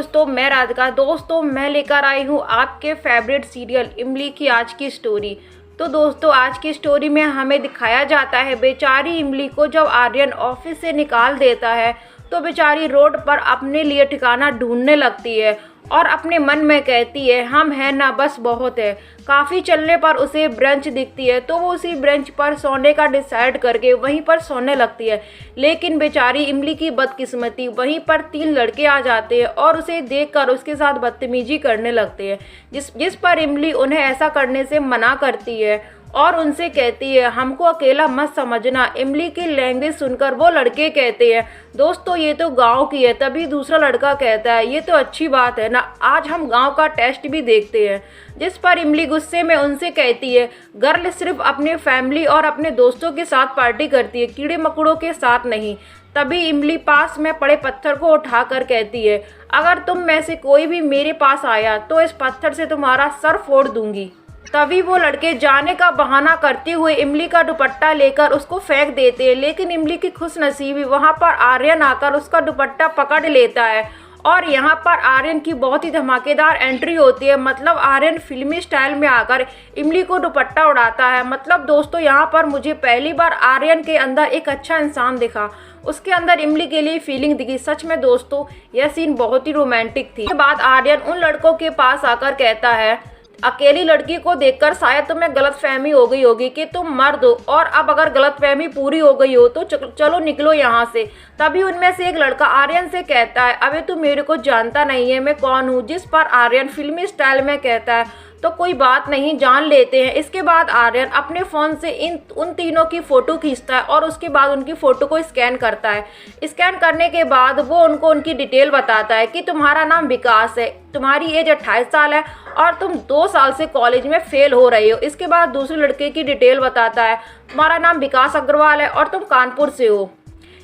दोस्तों, मैं राधिका। दोस्तों, मैं लेकर आई हूँ आपके फेवरेट सीरियल इमली की आज की स्टोरी। तो दोस्तों, आज की स्टोरी में हमें दिखाया जाता है बेचारी इमली को जब आर्यन ऑफिस से निकाल देता है तो बेचारी रोड पर अपने लिए ठिकाना ढूंढने लगती है और अपने मन में कहती है हम हैं ना, बस बहुत है। काफ़ी चलने पर उसे ब्रेंच दिखती है तो वो उसी ब्रेंच पर सोने का डिसाइड करके वहीं पर सोने लगती है। लेकिन बेचारी इमली की बदकिस्मती, वहीं पर 3 लड़के आ जाते हैं और उसे देखकर उसके साथ बदतमीजी करने लगते हैं, जिस पर इमली उन्हें ऐसा करने से मना करती है और उनसे कहती है हमको अकेला मत समझना। इमली की लैंग्वेज सुनकर वो लड़के कहते हैं दोस्तों ये तो गांव की है। तभी दूसरा लड़का कहता है ये तो अच्छी बात है ना, आज हम गांव का टेस्ट भी देखते हैं। जिस पर इमली गुस्से में उनसे कहती है गर्ल सिर्फ अपने फैमिली और अपने दोस्तों के साथ पार्टी करती है, कीड़े मकोड़ों के साथ नहीं। तभी इमली पास में पड़े पत्थर को उठाकर कहती है अगर तुम में से कोई भी मेरे पास आया तो इस पत्थर से तुम्हारा सर फोड़ दूंगी। तभी वो लड़के जाने का बहाना करते हुए इमली का दुपट्टा लेकर उसको फेंक देते हैं, लेकिन इमली की खुशनसीबी वहां पर आर्यन आकर उसका दुपट्टा पकड़ लेता है और यहाँ पर आर्यन की बहुत ही धमाकेदार एंट्री होती है। मतलब आर्यन फिल्मी स्टाइल में आकर इमली को दुपट्टा उड़ाता है। मतलब दोस्तों, यहाँ पर मुझे पहली बार आर्यन के अंदर एक अच्छा इंसान दिखा, उसके अंदर इमली के लिए फीलिंग दिखी। सच में दोस्तों, यह सीन बहुत ही रोमांटिक थी। इसके बाद आर्यन उन लड़कों के पास आकर कहता है अकेली लड़की को देखकर शायद तुम्हें गलतफहमी हो गई होगी कि तुम मर्द हो, और अब अगर गलतफहमी पूरी हो गई हो तो चलो निकलो यहाँ से। तभी उनमें से एक लड़का आर्यन से कहता है अबे तू मेरे को जानता नहीं है, मैं कौन हूँ। जिस पर आर्यन फिल्मी स्टाइल में कहता है तो कोई बात नहीं, जान लेते हैं। इसके बाद आर्यन अपने फ़ोन से उन तीनों की फ़ोटो खींचता है और उसके बाद उनकी फ़ोटो को स्कैन करता है। स्कैन करने के बाद वो उनको उनकी डिटेल बताता है कि तुम्हारा नाम विकास है, तुम्हारी एज 28 साल है और तुम 2 साल से कॉलेज में फेल हो रही हो। इसके बाद दूसरे लड़के की डिटेल बताता है तुम्हारा नाम विकास अग्रवाल है और तुम कानपुर से हो।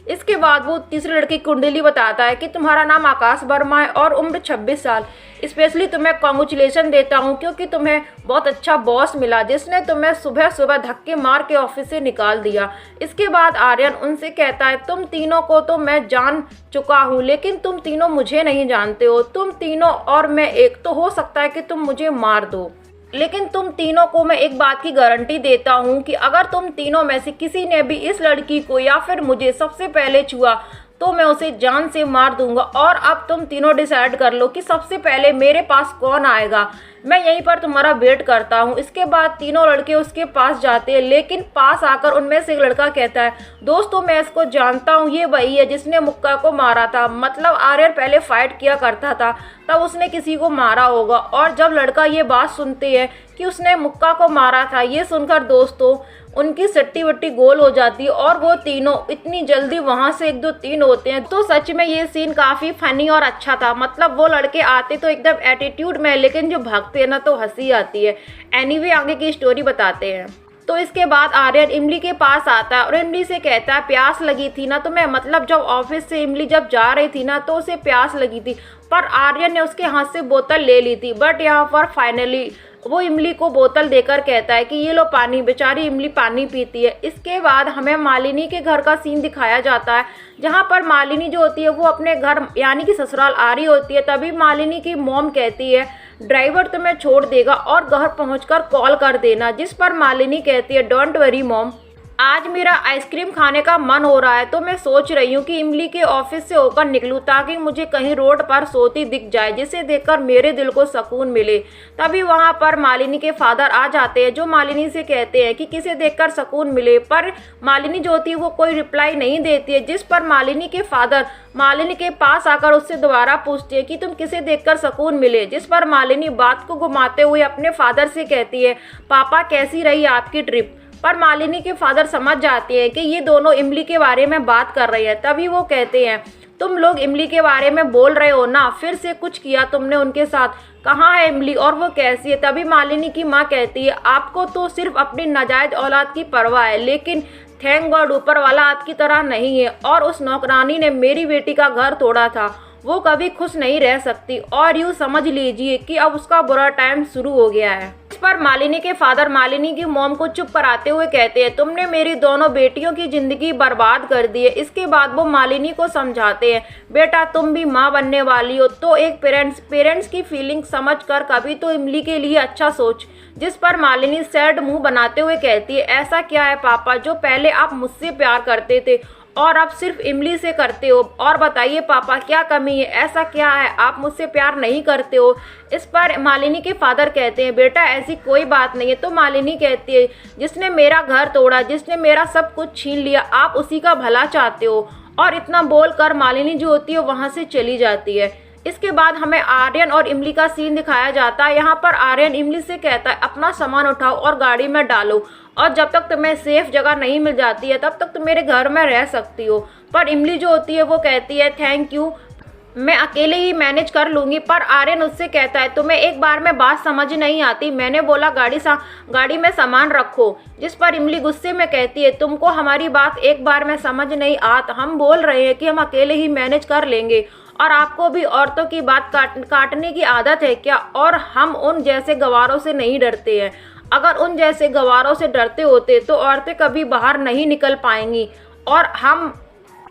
इसके बाद वो तीसरे लड़की कुंडली बताता है कि तुम्हारा नाम आकाश वर्मा है और उम्र 26 साल। स्पेशली तुम्हें कॉन्ग्रेचुलेशन देता हूँ क्योंकि तुम्हें बहुत अच्छा बॉस मिला जिसने तुम्हें सुबह सुबह धक्के मार के ऑफिस से निकाल दिया। इसके बाद आर्यन उनसे कहता है तुम तीनों को तो मैं जान चुका हूँ लेकिन तुम तीनों मुझे नहीं जानते हो। तुम तीनों और मैं एक, तो हो सकता है कि तुम मुझे मार दो, लेकिन तुम तीनों को मैं एक बात की गारंटी देता हूँ कि अगर तुम तीनों में से किसी ने भी इस लड़की को या फिर मुझे सबसे पहले छुआ तो मैं उसे जान से मार दूंगा। और अब तुम तीनों डिसाइड कर लो कि सबसे पहले मेरे पास कौन आएगा, मैं यहीं पर तुम्हारा वेट करता हूँ। इसके बाद तीनों लड़के उसके पास जाते हैं, लेकिन पास आकर उनमें से एक लड़का कहता है दोस्तों मैं इसको जानता हूँ, ये वही है जिसने मुक्का को मारा था। मतलब आर्यन पहले फाइट किया करता था तब उसने किसी को मारा होगा। और जब लड़का ये बात सुनते हैं कि उसने मुक्का को मारा था, ये सुनकर दोस्तों उनकी सट्टी वट्टी गोल हो जाती है और वो तीनों इतनी जल्दी वहाँ से 1 2 3 होते हैं। तो सच में ये सीन काफ़ी फनी और अच्छा था। मतलब वो लड़के आते तो एकदम एटीट्यूड में, लेकिन जो भागते हैं ना तो हंसी आती है। एनीवे आगे की स्टोरी बताते हैं। तो इसके बाद आर्यन इमली के पास आता है और इमली से कहता है प्यास लगी थी ना तुम्हें। मतलब जब ऑफिस से इमली जब जा रही थी ना तो उसे प्यास लगी थी, पर आर्यन ने उसके हाथ से बोतल ले ली थी। बट यहाँ पर फाइनली वो इमली को बोतल देकर कहता है कि ये लो पानी। बेचारी इमली पानी पीती है। इसके बाद हमें मालिनी के घर का सीन दिखाया जाता है, जहाँ पर मालिनी जो होती है वो अपने घर यानी कि ससुराल आ रही होती है। तभी मालिनी की मॉम कहती है ड्राइवर तुम्हें छोड़ देगा और घर पहुंचकर कॉल कर देना। जिस पर मालिनी कहती है डोंट वरी मॉम, आज मेरा आइसक्रीम खाने का मन हो रहा है तो मैं सोच रही हूँ कि इमली के ऑफिस से होकर निकलूँ ताकि मुझे कहीं रोड पर सोती दिख जाए जिसे देखकर मेरे दिल को सुकून मिले। तभी वहाँ पर मालिनी के फादर आ जाते हैं जो मालिनी से कहते हैं कि किसे देखकर सुकून मिले, पर मालिनी जो होती है वो कोई रिप्लाई नहीं देती है। जिस पर मालिनी के फादर मालिनी के पास आकर उससे दोबारा पूछते हैं कि तुम किसे देखकर सुकून मिले। जिस पर मालिनी बात को घुमाते हुए अपने फादर से कहती है पापा कैसी रही आपकी ट्रिप। पर मालिनी के फादर समझ जाते हैं कि ये दोनों इमली के बारे में बात कर रहे हैं। तभी वो कहते हैं तुम लोग इमली के बारे में बोल रहे हो ना, फिर से कुछ किया तुमने उनके साथ, कहाँ है इमली और वो कैसी है। तभी मालिनी की माँ कहती है आपको तो सिर्फ अपनी नाजायज औलाद की परवाह है, लेकिन थैंक गॉड ऊपर वाला आपकी तरह नहीं है। और उस नौकरानी ने मेरी बेटी का घर तोड़ा था, वो कभी खुश नहीं रह सकती और यूँ समझ लीजिए कि अब उसका बुरा टाइम शुरू हो गया है। इस पर मालिनी के फादर मालिनी की मॉम को चुप कराते हुए कहते हैं, तुमने मेरी दोनों बेटियों की जिंदगी बर्बाद कर दी है। इसके बाद वो मालिनी को समझाते हैं, बेटा तुम भी माँ बनने वाली हो तो एक पेरेंट्स की फीलिंग समझ कर कभी तो इमली के लिए अच्छा सोच। जिस पर मालिनी सैड मुंह बनाते हुए कहती है, ऐसा क्या है पापा जो पहले आप मुझसे प्यार करते थे और अब सिर्फ इमली से करते हो? और बताइए पापा क्या कमी है, ऐसा क्या है आप मुझसे प्यार नहीं करते हो? इस पर मालिनी के फादर कहते हैं, बेटा ऐसी कोई बात नहीं है। तो मालिनी कहती है, जिसने मेरा घर तोड़ा, जिसने मेरा सब कुछ छीन लिया, आप उसी का भला चाहते हो। और इतना बोलकर मालिनी जो होती है वहाँ से चली जाती है। इसके बाद हमें आर्यन और इमली का सीन दिखाया जाता है। यहाँ पर आर्यन इमली से कहता है, अपना सामान उठाओ और गाड़ी में डालो और जब तक तुम्हें सेफ जगह नहीं मिल जाती है तब तक तुम मेरे घर में रह सकती हो। पर इमली जो होती है वो कहती है, थैंक यू, मैं अकेले ही मैनेज कर लूंगी। पर आर्यन उससे कहता है, तुम्हें एक बार में बात समझ नहीं आती, मैंने बोला गाड़ी में सामान रखो। जिस पर इमली गुस्से में कहती है, तुमको हमारी बात एक बार में समझ नहीं आती, हम बोल रहे हैं कि हम अकेले ही मैनेज कर लेंगे और आपको भी औरतों की बात काटने की आदत है क्या? और हम उन जैसे गवारों से नहीं डरते हैं। अगर उन जैसे गवारों से डरते होते तो औरतें कभी बाहर नहीं निकल पाएंगी।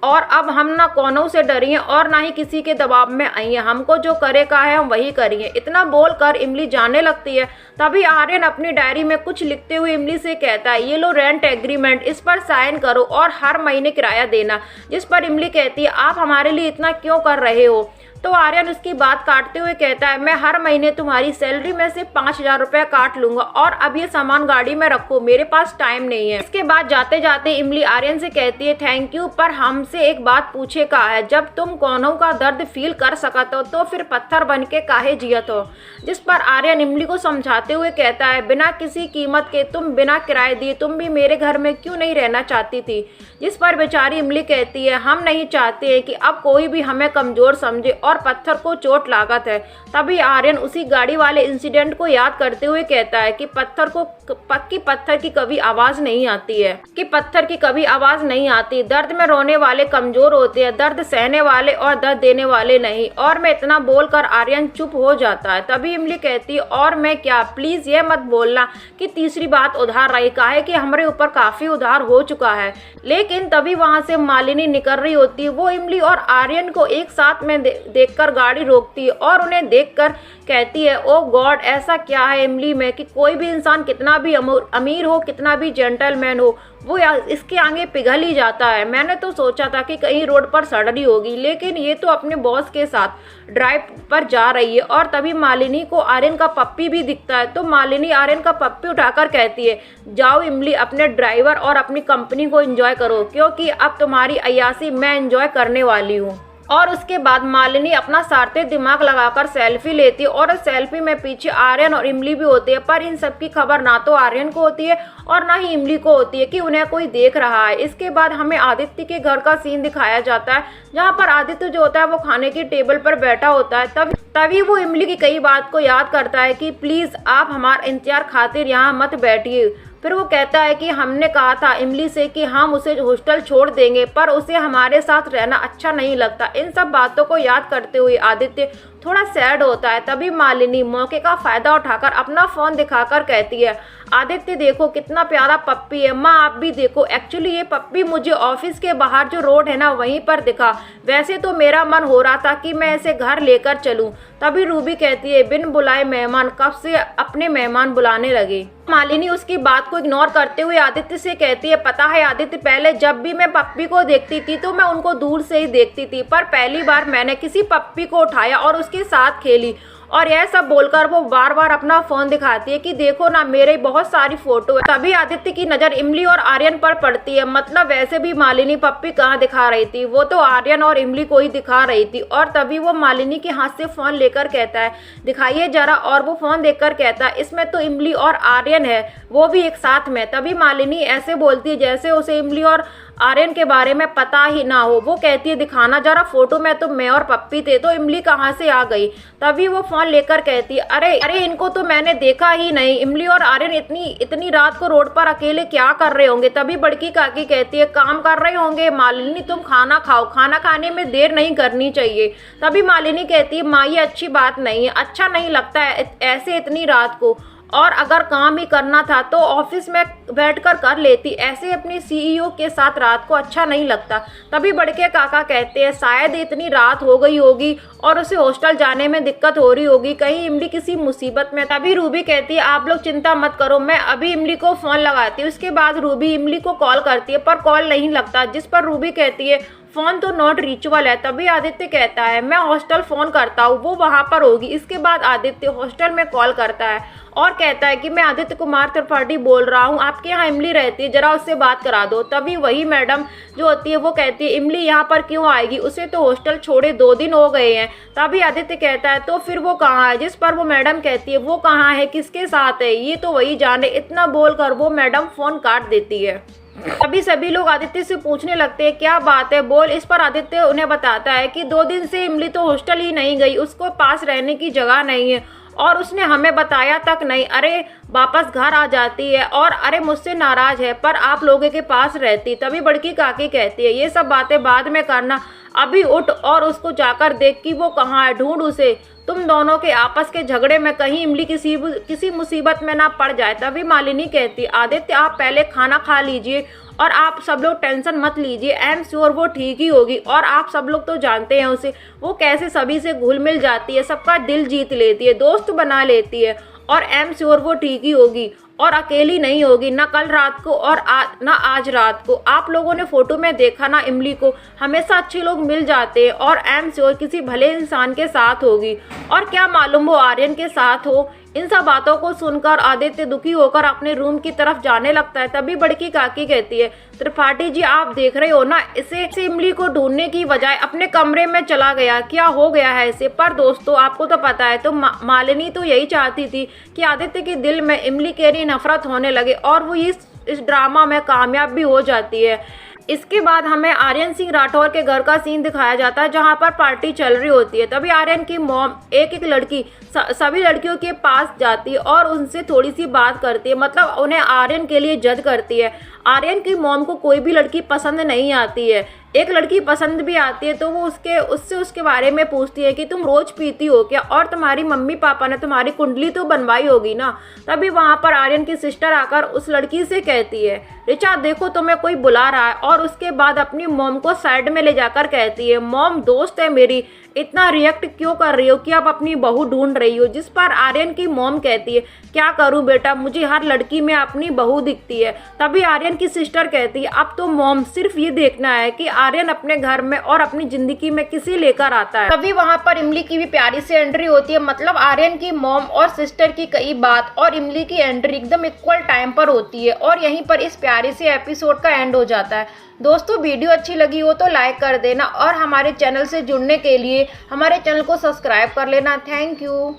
और अब हम ना कौनों से डरी हैं और ना ही किसी के दबाव में आई हैं। हमको जो करे का है हम वही करिए। इतना बोलकर इमली जाने लगती है। तभी आर्यन अपनी डायरी में कुछ लिखते हुए इमली से कहता है, ये लो रेंट एग्रीमेंट, इस पर साइन करो और हर महीने किराया देना। जिस पर इमली कहती है, आप हमारे लिए इतना क्यों कर रहे हो? तो आर्यन उसकी बात काटते हुए कहता है, मैं हर महीने तुम्हारी सैलरी में से 5,000 रुपये काट लूंगा और अब ये सामान गाड़ी में रखो, मेरे पास टाइम नहीं है। इसके बाद जाते जाते इमली आर्यन से कहती है, थैंक यू, पर हमसे एक बात पूछे का है, जब तुम कौनों का दर्द फील कर सकत हो तो फिर पत्थर बन के काहे जियत हो? जिस पर आर्यन इमली को समझाते हुए कहता है, बिना किसी कीमत के तुम बिना किराए दिए तुम भी मेरे घर में क्यों नहीं रहना चाहती थी? जिस पर बेचारी इमली कहती है, हम नहीं चाहते कि अब कोई भी हमें कमजोर समझे और पत्थर को चोट लागत है। तभी आर्यन उसी गाड़ी वाले इंसिडेंट को याद करते हुए कहता है कि पत्थर की कभी आवाज नहीं आती है, कि पत्थर की कभी आवाज नहीं आती। दर्द में रोने वाले कमजोर होते हैं, दर्द सहने वाले और दर्द देने वाले नहीं। और मैं इतना बोलकर आर्यन चुप हो जाता है। तभी इमली कहती है, और मैं क्या, प्लीज ये मत बोलना कि तीसरी बात उधार रही, काहे कि हमारे ऊपर काफी उधार हो चुका है। लेकिन तभी वहां से मालिनी निकल रही होती है। वो इमली और आर्यन को एक साथ में देखकर गाड़ी रोकती है और उन्हें देखकर कहती है, ओ गॉड, ऐसा क्या है इमली में कि कोई भी इंसान कितना भी अमीर हो, कितना भी जेंटलमैन हो, वो इसके आगे पिघल ही जाता है। मैंने तो सोचा था कि कहीं रोड पर सड़ रही होगी, लेकिन ये तो अपने बॉस के साथ ड्राइव पर जा रही है। और तभी मालिनी को आर्यन का पप्पी भी दिखता है। तो मालिनी आर्यन का पप्पी उठाकर कहती है, जाओ इमली, अपने ड्राइवर और अपनी कंपनी को एंजॉय करो, क्योंकि अब तुम्हारी अय्याशी मैं एंजॉय करने वाली हूँ। और उसके बाद मालिनी अपना सारते दिमाग लगाकर सेल्फी लेती है और सेल्फी में पीछे आर्यन और इमली भी होते हैं। पर इन सब की खबर ना तो आर्यन को होती है और ना ही इमली को होती है कि उन्हें कोई देख रहा है। इसके बाद हमें आदित्य के घर का सीन दिखाया जाता है, जहाँ पर आदित्य जो होता है वो खाने की टेबल पर बैठा होता है। तभी वो इमली की कई बात को याद करता है कि प्लीज आप हमारा इंतजार खातिर यहाँ मत बैठिए। फिर वो कहता है कि हमने कहा था इमली से कि हम उसे हॉस्टल छोड़ देंगे, पर उसे हमारे साथ रहना अच्छा नहीं लगता। इन सब बातों को याद करते हुए आदित्य थोड़ा सैड होता है। तभी मालिनी मौके का फायदा उठाकर अपना फोन दिखाकर कहती है, आदित्य देखो कितना प्यारा पप्पी है, माँ आप भी देखो। एक्चुअली ये पप्पी मुझे ऑफिस के बाहर जो रोड है ना वहीं पर दिखा, वैसे तो मेरा मन हो रहा था कि मैं इसे घर लेकर चलूं। तभी रूबी कहती है, बिन बुलाए मेहमान कब से अपने मेहमान बुलाने लगे। मालिनी उसकी बात को इग्नोर करते हुए आदित्य से कहती है, पता है आदित्य, पहले जब भी मैं पप्पी को देखती थी तो मैं उनको दूर से ही देखती थी, पर पहली बार मैंने किसी पप्पी को उठाया और उसके साथ खेली। और यह सब बोलकर वो बार बार अपना फोन दिखाती है कि देखो ना मेरे बहुत सारी फोटो है। तभी आदित्य की नजर इमली और आर्यन पर पड़ती है। मतलब वैसे भी मालिनी पप्पी कहाँ दिखा रही थी, वो तो आर्यन और इमली को ही दिखा रही थी। और तभी वो मालिनी के हाथ से फोन लेकर कहता है, दिखाइए जरा। और वो फोन देखकर कहता है, इसमें तो इमली और आर्यन है, वो भी एक साथ में। तभी मालिनी ऐसे बोलती है जैसे उसे इमली और आर्यन के बारे में पता ही ना हो। वो कहती है, दिखाना जरा फोटो में तो मैं और पप्पी थे, तो इमली कहाँ से आ गई? तभी वो फोन लेकर कहती है, अरे इनको तो मैंने देखा ही नहीं। इमली और आर्यन इतनी रात को रोड पर अकेले क्या कर रहे होंगे? तभी बड़की काकी कहती है, काम कर रहे होंगे। मालिनी तुम खाना खाओ, खाना खाने में देर नहीं करनी चाहिए। तभी मालिनी कहती है, माँ ये अच्छी बात नहीं है, अच्छा नहीं लगता है ऐसे इतनी रात को। और अगर काम ही करना था तो ऑफिस में बैठकर कर लेती, ऐसे अपनी सीईओ के साथ रात को अच्छा नहीं लगता। तभी बड़के काका कहते हैं शायद इतनी रात हो गई होगी और उसे हॉस्टल जाने में दिक्कत हो रही होगी, कहीं इमली किसी मुसीबत में। तभी रूबी कहती है आप लोग चिंता मत करो, मैं अभी इमली को फोन लगाती हूँ। उसके बाद रूबी इमली को कॉल करती है पर कॉल नहीं लगता, जिस पर रूबी कहती है फोन तो नॉट रीचेबल है। तभी आदित्य कहता है मैं हॉस्टल फोन करता हूँ, वो वहां पर होगी। इसके बाद आदित्य हॉस्टल में कॉल करता है और कहता है कि मैं आदित्य कुमार त्रिपाठी बोल रहा हूँ, आपके यहाँ इमली रहती है, जरा उससे बात करा दो। तभी वही मैडम जो होती है वो कहती है इमली यहाँ पर क्यों आएगी, उसे तो हॉस्टल छोड़े 2 दिन हो गए हैं। तभी आदित्य कहता है तो फिर वो कहाँ है, जिस पर वो मैडम कहती है वो कहाँ है, किसके साथ है, ये तो वही जाने। इतना बोलकर वो मैडम फोन काट देती है। तभी सभी लोग आदित्य से पूछने लगते हैं क्या बात है बोल। इस पर आदित्य उन्हें बताता है कि 2 दिन से इमली तो हॉस्टल ही नहीं गई, उसको पास रहने की जगह नहीं है और उसने हमें बताया तक नहीं। अरे वापस घर आ जाती है और अरे मुझसे नाराज है पर आप लोगों के पास रहती। तभी बड़की काकी कहती है ये सब बातें बाद में करना, अभी उठ और उसको जाकर देख कि वो कहाँ है, ढूंढ उसे। तुम दोनों के आपस के झगड़े में कहीं इमली किसी मुसीबत में ना पड़ जाए। तभी मालिनी कहती आदित्य आप पहले खाना खा लीजिए और आप सब लोग टेंशन मत लीजिए, आई एम श्योर वो ठीक ही होगी। और आप सब लोग तो जानते हैं उसे, वो कैसे सभी से घुल मिल जाती है, सबका दिल जीत लेती है, दोस्त बना लेती है और आई एम श्योर वो ठीक ही होगी और अकेली नहीं होगी, ना कल रात को और ना आज रात को। आप लोगों ने फोटो में देखा ना इमली को, हमेशा अच्छे लोग मिल जाते हैं और आई एम श्योर किसी भले इंसान के साथ होगी और क्या मालूम वो आर्यन के साथ हो। इन सब बातों को सुनकर आदित्य दुखी होकर अपने रूम की तरफ जाने लगता है। तभी बड़की काकी कहती है त्रिपाठी जी आप देख रहे हो ना, इसे इमली को ढूंढने की बजाय अपने कमरे में चला गया, क्या हो गया है इसे। पर दोस्तों आपको तो पता है तो मालिनी तो यही चाहती थी कि आदित्य के दिल में इमली के लिए नफरत होने लगे और वो इस ड्रामा में कामयाब भी हो जाती है। इसके बाद हमें आर्यन सिंह राठौर के घर का सीन दिखाया जाता है जहां पर पार्टी चल रही होती है। तभी आर्यन की मॉम एक लड़की सभी लड़कियों के पास जाती है और उनसे थोड़ी सी बात करती है, मतलब उन्हें आर्यन के लिए जज करती है। आर्यन की मॉम को कोई भी लड़की पसंद नहीं आती है, एक लड़की पसंद भी आती है तो वो उससे उसके बारे में पूछती है कि तुम रोज पीती हो क्या और तुम्हारी मम्मी पापा ने तुम्हारी कुंडली तो बनवाई होगी ना। तभी वहां पर आर्यन की सिस्टर आकर उस लड़की से कहती है ऋचा देखो तुम्हें कोई बुला रहा है, और उसके बाद अपनी मॉम को साइड में ले जाकर कहती है मॉम दोस्त है मेरी, इतना रिएक्ट क्यों कर रही हो कि आप अपनी बहू ढूंढ रही हो। जिस पर आर्यन की मॉम कहती है क्या करूं बेटा, मुझे हर लड़की में अपनी बहू दिखती है। तभी आर्यन की सिस्टर कहती है अब तो मॉम सिर्फ ये देखना है कि आर्यन अपने घर में और अपनी जिंदगी में किसे लेकर आता है। तभी वहां पर इमली की भी प्यारी सी एंट्री होती है, मतलब आर्यन की मॉम और सिस्टर की कई बात और इमली की एंट्री एकदम इक्वल टाइम पर होती है और यहीं पर इस प्यारे से एपिसोड का एंड हो जाता है। दोस्तों वीडियो अच्छी लगी हो तो लाइक कर देना और हमारे चैनल से जुड़ने के लिए हमारे चैनल को सब्सक्राइब कर लेना। Thank you.